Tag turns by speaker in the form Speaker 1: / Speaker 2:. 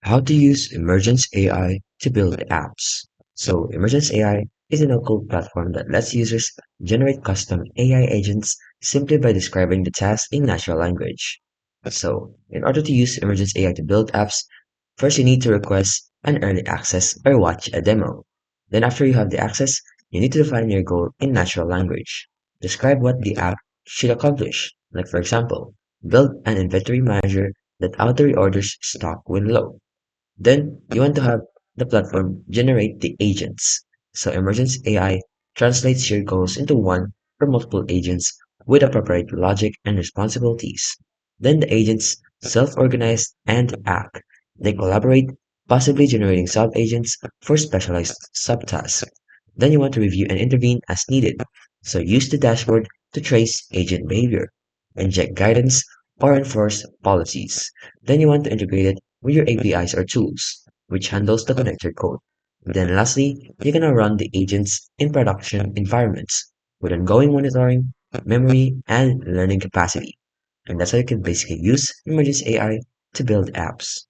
Speaker 1: How to use Emergence AI to build apps. So Emergence AI is a no-code platform that lets users generate custom AI agents simply by describing the task in natural language. So in order to use Emergence AI to build apps, first you need to request an early access or watch a demo. Then after you have the access, you need to define your goal in natural language. Describe what the app should accomplish. Like for example, build an inventory manager that auto-reorders stock when low. Then you want to have the platform generate the agents. So Emergence AI translates your goals into one or multiple agents with appropriate logic and responsibilities. Then the agents self-organize and act. They collaborate, possibly generating sub-agents for specialized subtasks. Then you want to review and intervene as needed. So use the dashboard to trace agent behavior, inject guidance, or enforce policies. Then you want to integrate it with your APIs or tools, which handles the connector code. Then lastly, you can now run the agents in production environments with ongoing monitoring, memory, and learning capacity. And that's how you can basically use Emergence AI to build apps.